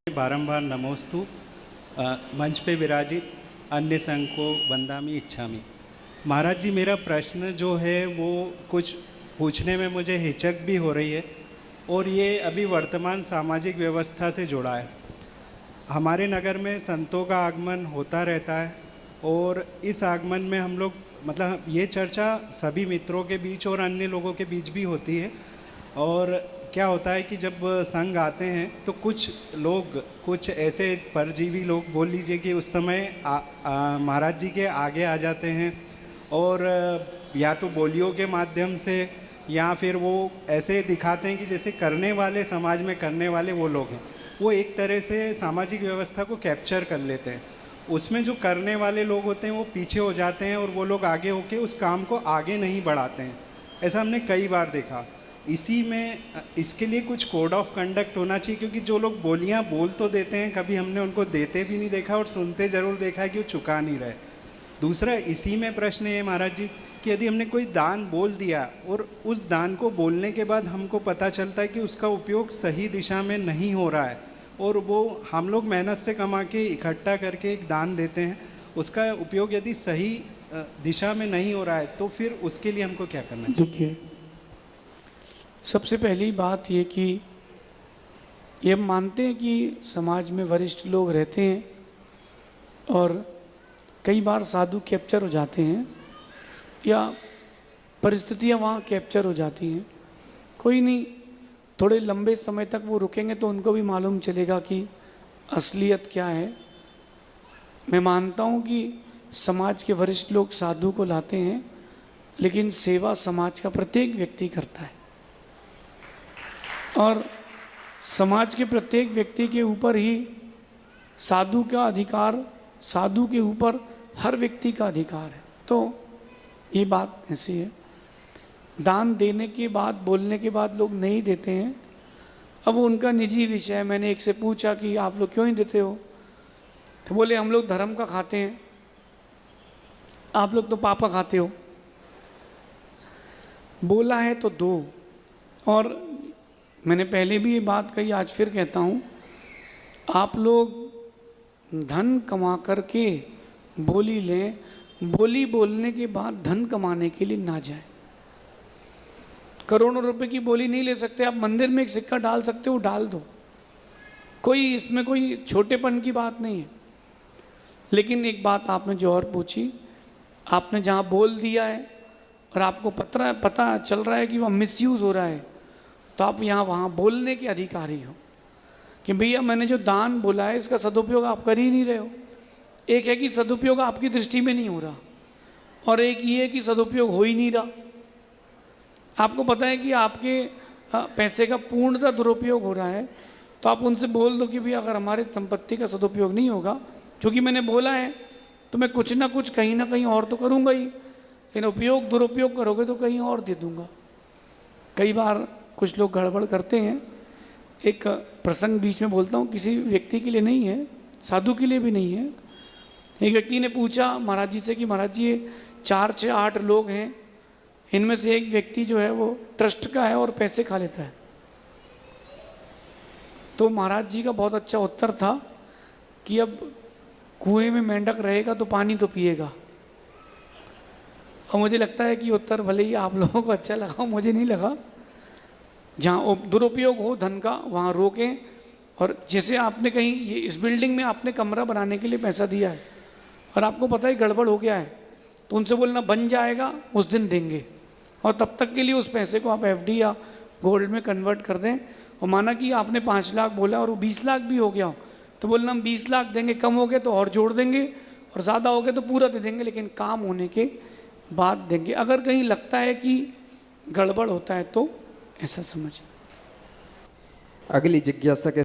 बारंबार नमोस्तु। मंच पे विराजित अन्य संघ को वंदामि इच्छामि। महाराज जी, मेरा प्रश्न जो है वो कुछ पूछने में मुझे हिचक भी हो रही है और ये अभी वर्तमान सामाजिक व्यवस्था से जुड़ा है। हमारे नगर में संतों का आगमन होता रहता है और इस आगमन में हम लोग मतलब ये चर्चा सभी मित्रों के बीच और अन्य लोगों के बीच भी होती है। और क्या होता है कि जब संघ आते हैं तो कुछ ऐसे परजीवी लोग बोल लीजिए कि उस समय महाराज जी के आगे आ जाते हैं और या तो बोलियों के माध्यम से या फिर वो ऐसे दिखाते हैं कि जैसे करने वाले समाज में करने वाले वो लोग हैं, वो एक तरह से सामाजिक व्यवस्था को कैप्चर कर लेते हैं। उसमें जो करने वाले लोग होते हैं वो पीछे हो जाते हैं और वो लोग आगे होके उस काम को आगे नहीं बढ़ाते हैं। ऐसा हमने कई बार देखा। इसी में इसके लिए कुछ कोड ऑफ कंडक्ट होना चाहिए, क्योंकि जो लोग बोलियां बोल तो देते हैं, कभी हमने उनको देते भी नहीं देखा और सुनते ज़रूर देखा है कि वो चुका नहीं रहे। दूसरा इसी में प्रश्न ये महाराज जी कि यदि हमने कोई दान बोल दिया और उस दान को बोलने के बाद हमको पता चलता है कि उसका उपयोग सही दिशा में नहीं हो रहा है और वो हम लोग मेहनत से कमा के इकट्ठा करके एक दान देते हैं, उसका उपयोग यदि सही दिशा में नहीं हो रहा है तो फिर उसके लिए हमको क्या करना चाहिए? देखिए, सबसे पहली बात ये कि ये हम मानते हैं कि समाज में वरिष्ठ लोग रहते हैं और कई बार साधु कैप्चर हो जाते हैं या परिस्थितियाँ वहाँ कैप्चर हो जाती हैं। कोई नहीं, थोड़े लंबे समय तक वो रुकेंगे तो उनको भी मालूम चलेगा कि असलियत क्या है। मैं मानता हूँ कि समाज के वरिष्ठ लोग साधु को लाते हैं, लेकिन सेवा समाज का प्रत्येक व्यक्ति करता है और समाज के प्रत्येक व्यक्ति के ऊपर ही साधु का अधिकार, साधु के ऊपर हर व्यक्ति का अधिकार है। तो ये बात ऐसी है। दान देने के बाद, बोलने के बाद लोग नहीं देते हैं, अब वो उनका निजी विषय है। मैंने एक से पूछा कि आप लोग क्यों नहीं देते हो, तो बोले हम लोग धर्म का खाते हैं, आप लोग तो पापा खाते हो। बोला है तो दो। और मैंने पहले भी ये बात कही, आज फिर कहता हूँ, आप लोग धन कमा करके बोली लें, बोली बोलने के बाद धन कमाने के लिए ना जाए। करोड़ों रुपए की बोली नहीं ले सकते, आप मंदिर में एक सिक्का डाल सकते हो, डाल दो, कोई इसमें कोई छोटेपन की बात नहीं है। लेकिन एक बात आपने जो और पूछी, आपने जहाँ बोल दिया है और आपको पता चल रहा है कि वह मिसयूज़ हो रहा है, तो आप यहाँ वहाँ बोलने के अधिकारी हो कि भैया मैंने जो दान बोला है इसका सदुपयोग आप कर ही नहीं रहे हो। एक है कि सदुपयोग आपकी दृष्टि में नहीं हो रहा और एक ये है कि सदुपयोग हो ही नहीं रहा। आपको पता है कि आपके पैसे का पूर्णतः दुरुपयोग हो रहा है, तो आप उनसे बोल दो कि भैया अगर हमारी संपत्ति का सदुपयोग नहीं होगा, क्योंकि मैंने बोला है तो मैं कुछ ना कुछ कहीं ना कहीं और तो करूँगा ही, लेकिन उपयोग दुरुपयोग करोगे तो कहीं और दे दूँगा। कई बार कुछ लोग गड़बड़ करते हैं। एक प्रसंग बीच में बोलता हूँ, किसी व्यक्ति के लिए नहीं है, साधु के लिए भी नहीं है। एक व्यक्ति ने पूछा महाराज जी से कि महाराज जी ये 4, 6, 8 लोग हैं, इनमें से एक व्यक्ति जो है वो ट्रस्ट का है और पैसे खा लेता है। तो महाराज जी का बहुत अच्छा उत्तर था कि अब कुएं में मेंढक रहेगा तो पानी तो पिएगा। और मुझे लगता है कि उत्तर भले ही आप लोगों को अच्छा लगा, मुझे नहीं लगा। जहाँ दुरुपयोग हो धन का वहाँ रोकें। और जैसे आपने कहीं ये इस बिल्डिंग में आपने कमरा बनाने के लिए पैसा दिया है और आपको पता है गड़बड़ हो गया है, तो उनसे बोलना बन जाएगा उस दिन देंगे, और तब तक के लिए उस पैसे को आप एफडी या गोल्ड में कन्वर्ट कर दें। और माना कि आपने 5 लाख बोला और वो 20 लाख भी हो गया हो, तो बोलना हम 20 लाख देंगे, कम हो गए तो और जोड़ देंगे, और ज़्यादा हो गए तो पूरा दे देंगे, लेकिन काम होने के बाद देंगे। अगर कहीं लगता है कि गड़बड़ होता है तो ऐसा समझिए। अगली जिज्ञासा के